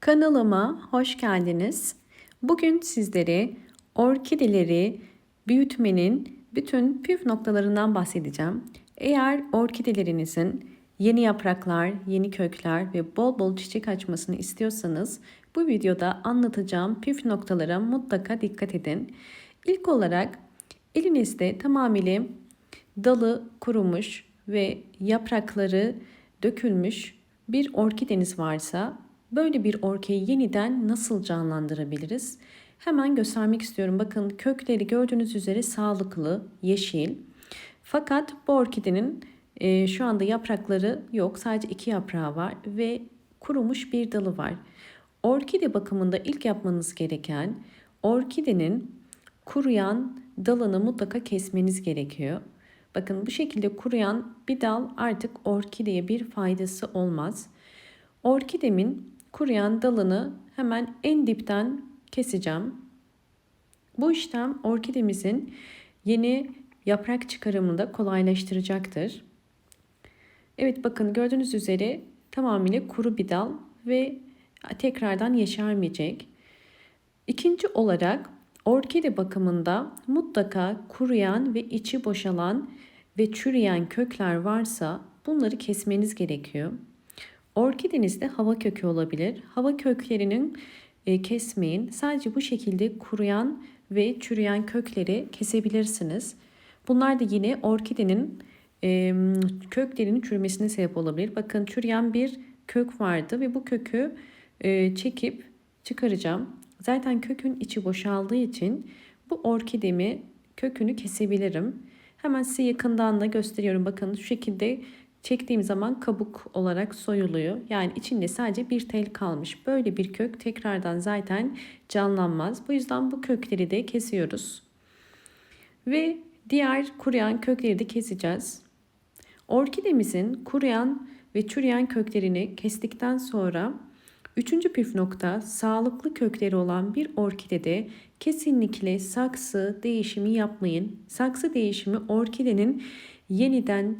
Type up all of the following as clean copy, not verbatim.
Kanalıma hoş geldiniz. Bugün sizlere orkideleri büyütmenin bütün püf noktalarından bahsedeceğim. Eğer orkidelerinizin yeni yapraklar, yeni kökler ve bol bol çiçek açmasını istiyorsanız bu videoda anlatacağım püf noktalara mutlaka dikkat edin. İlk olarak elinizde tamamıyla dalı kurumuş ve yaprakları dökülmüş bir orkideniz varsa böyle bir orkideyi yeniden nasıl canlandırabiliriz? Hemen göstermek istiyorum. Bakın kökleri gördüğünüz üzere sağlıklı, yeşil. Fakat bu orkidenin şu anda yaprakları yok. Sadece 2 yaprağı var ve kurumuş bir dalı var. Orkide bakımında ilk yapmanız gereken orkidenin kuruyan dalını mutlaka kesmeniz gerekiyor. Bakın bu şekilde kuruyan bir dal artık orkideye bir faydası olmaz. Orkidemin kuruyan dalını hemen en dipten keseceğim. Bu işlem orkidemizin yeni yaprak çıkarımını da kolaylaştıracaktır. Evet, bakın gördüğünüz üzere tamamıyla kuru bir dal ve tekrardan yeşermeyecek. İkinci olarak orkide bakımında mutlaka kuruyan ve içi boşalan ve çürüyen kökler varsa bunları kesmeniz gerekiyor. Orkidenizde hava kökü olabilir. Hava köklerinin kesmeyin. Sadece bu şekilde kuruyan ve çürüyen kökleri kesebilirsiniz. Bunlar da yine orkidenin köklerinin çürümesine sebep olabilir. Bakın çürüyen bir kök vardı ve bu kökü çekip çıkaracağım. Zaten kökün içi boşaldığı için bu orkidemi kökünü kesebilirim. Hemen size yakından da gösteriyorum. Bakın şu şekilde çektiğim zaman kabuk olarak soyuluyor. Yani içinde sadece bir tel kalmış. Böyle bir kök tekrardan zaten canlanmaz. Bu yüzden bu kökleri de kesiyoruz. Ve diğer kuruyan kökleri de keseceğiz. Orkidemizin kuruyan ve çürüyen köklerini kestikten sonra üçüncü püf nokta, sağlıklı kökleri olan bir orkidede kesinlikle saksı değişimi yapmayın. Saksı değişimi orkidenin yeniden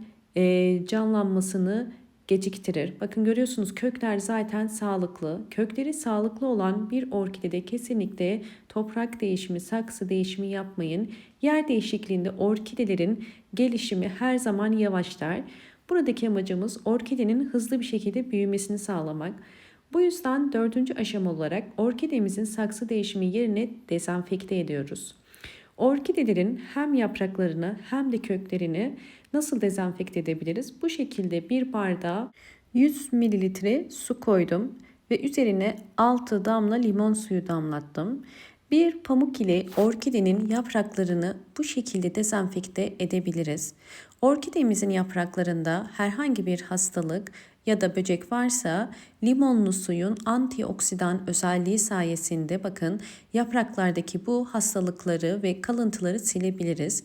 canlanmasını geciktirir. Bakın görüyorsunuz kökler zaten sağlıklı. Kökleri sağlıklı olan bir orkidede kesinlikle toprak değişimi, saksı değişimi yapmayın. Yer değişikliğinde orkidelerin gelişimi her zaman yavaşlar. Buradaki amacımız orkidenin hızlı bir şekilde büyümesini sağlamak. Bu yüzden dördüncü aşama olarak orkidemizin saksı değişimi yerine dezenfekte ediyoruz. Orkidelerin hem yapraklarını hem de köklerini nasıl dezenfekte edebiliriz? Bu şekilde bir bardağa 100 mililitre su koydum ve üzerine 6 damla limon suyu damlattım. Bir pamuk ile orkidenin yapraklarını bu şekilde dezenfekte edebiliriz. Orkidemizin yapraklarında herhangi bir hastalık ya da böcek varsa limonlu suyun antioksidan özelliği sayesinde bakın yapraklardaki bu hastalıkları ve kalıntıları silebiliriz.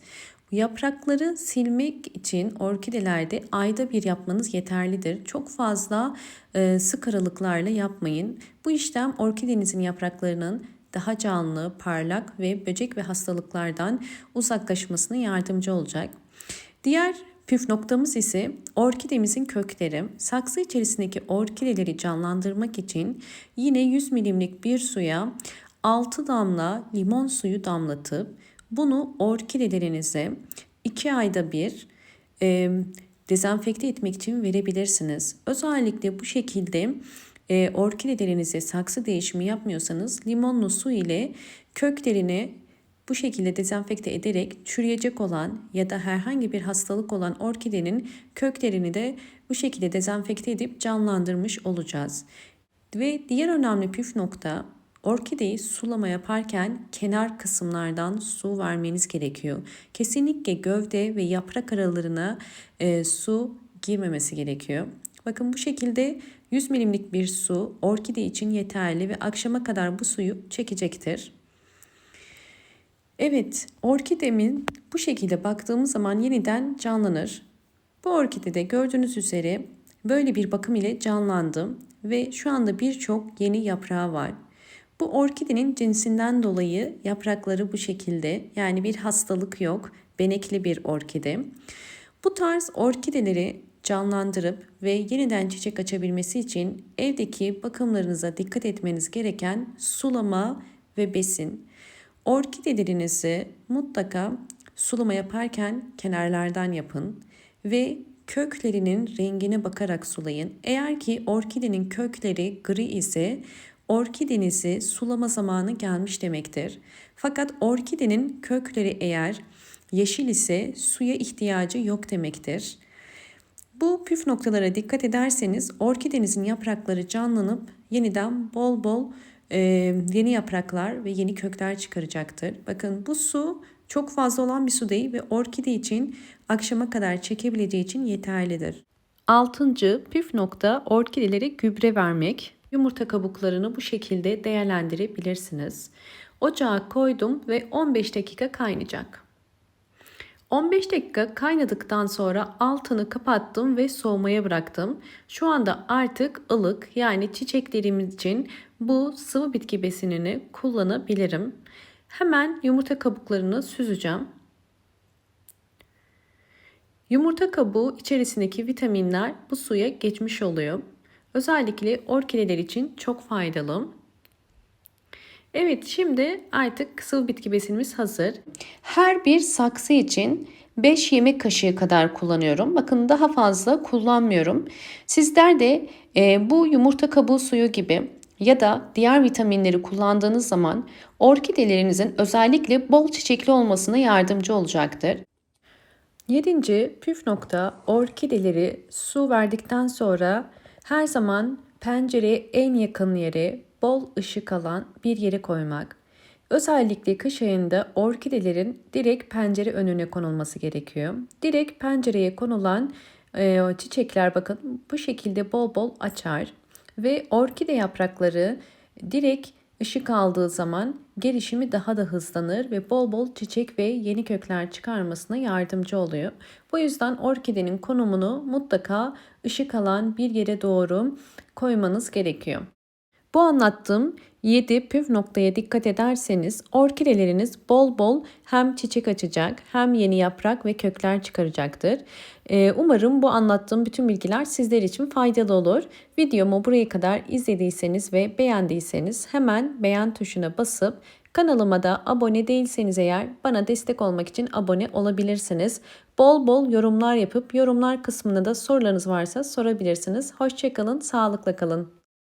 Yaprakları silmek için orkidelerde ayda bir yapmanız yeterlidir. Çok fazla sık aralıklarla yapmayın. Bu işlem orkidenizin yapraklarının daha canlı, parlak ve böcek ve hastalıklardan uzaklaşmasına yardımcı olacak. Diğer püf noktamız ise orkidemizin kökleri. Saksı içerisindeki orkideleri canlandırmak için yine 100 milimlik bir suya 6 damla limon suyu damlatıp bunu orkidelerinize 2 ayda bir dezenfekte etmek için verebilirsiniz. Özellikle bu şekilde orkidelerinize saksı değişimi yapmıyorsanız limonlu su ile köklerini bu şekilde dezenfekte ederek çürüyecek olan ya da herhangi bir hastalık olan orkidenin köklerini de bu şekilde dezenfekte edip canlandırmış olacağız. Ve diğer önemli püf nokta, orkideyi sulama yaparken kenar kısımlardan su vermeniz gerekiyor. Kesinlikle gövde ve yaprak aralarına su girmemesi gerekiyor. Bakın bu şekilde 100 milimlik bir su orkide için yeterli ve akşama kadar bu suyu çekecektir. Evet, orkidemin bu şekilde baktığımız zaman yeniden canlanır. Bu orkidede gördüğünüz üzere böyle bir bakım ile canlandı ve şu anda birçok yeni yaprağı var. Bu orkidenin cinsinden dolayı yaprakları bu şekilde, yani bir hastalık yok, benekli bir orkide. Bu tarz orkideleri canlandırıp ve yeniden çiçek açabilmesi için evdeki bakımlarınıza dikkat etmeniz gereken sulama ve besin. Orkidelerinizi mutlaka sulama yaparken kenarlardan yapın ve köklerinin rengine bakarak sulayın. Eğer ki orkidenin kökleri gri ise orkidenizi sulama zamanı gelmiş demektir. Fakat orkidenin kökleri eğer yeşil ise suya ihtiyacı yok demektir. Bu püf noktalara dikkat ederseniz orkidenizin yaprakları canlanıp yeniden bol bol yeni yapraklar ve yeni kökler çıkaracaktır. Bakın bu su çok fazla olan bir su değil ve orkide için akşama kadar çekebileceği için yeterlidir. 6. püf nokta orkidelere gübre vermek. Yumurta kabuklarını bu şekilde değerlendirebilirsiniz. Ocağa koydum ve 15 dakika kaynayacak. 15 dakika kaynadıktan sonra altını kapattım ve soğumaya bıraktım. Şu anda artık ılık, yani çiçeklerimiz için bu sıvı bitki besinini kullanabilirim. Hemen yumurta kabuklarını süzeceğim. Yumurta kabuğu içerisindeki vitaminler bu suya geçmiş oluyor. Özellikle orkideler için çok faydalı. Evet, şimdi artık sıvı bitki besinimiz hazır. Her bir saksı için 5 yemek kaşığı kadar kullanıyorum. Bakın daha fazla kullanmıyorum. Sizler de bu yumurta kabuğu suyu gibi ya da diğer vitaminleri kullandığınız zaman orkidelerinizin özellikle bol çiçekli olmasına yardımcı olacaktır. 7. püf nokta orkideleri su verdikten sonra her zaman pencereye en yakın yere bol ışık alan bir yere koymak. Özellikle kış ayında orkidelerin direkt pencere önüne konulması gerekiyor. Direkt pencereye konulan çiçekler bakın bu şekilde bol bol açar ve orkide yaprakları direkt ışık aldığı zaman gelişimi daha da hızlanır ve bol bol çiçek ve yeni kökler çıkarmasına yardımcı oluyor. Bu yüzden orkidenin konumunu mutlaka ışık alan bir yere doğru koymanız gerekiyor. Bu anlattığım 7 püf noktaya dikkat ederseniz orkideleriniz bol bol hem çiçek açacak hem yeni yaprak ve kökler çıkaracaktır. Umarım bu anlattığım bütün bilgiler sizler için faydalı olur. Videomu buraya kadar izlediyseniz ve beğendiyseniz hemen beğen tuşuna basıp kanalıma da abone değilseniz eğer bana destek olmak için abone olabilirsiniz. Bol bol yorumlar yapıp yorumlar kısmına da sorularınız varsa sorabilirsiniz. Hoşça kalın, sağlıkla kalın.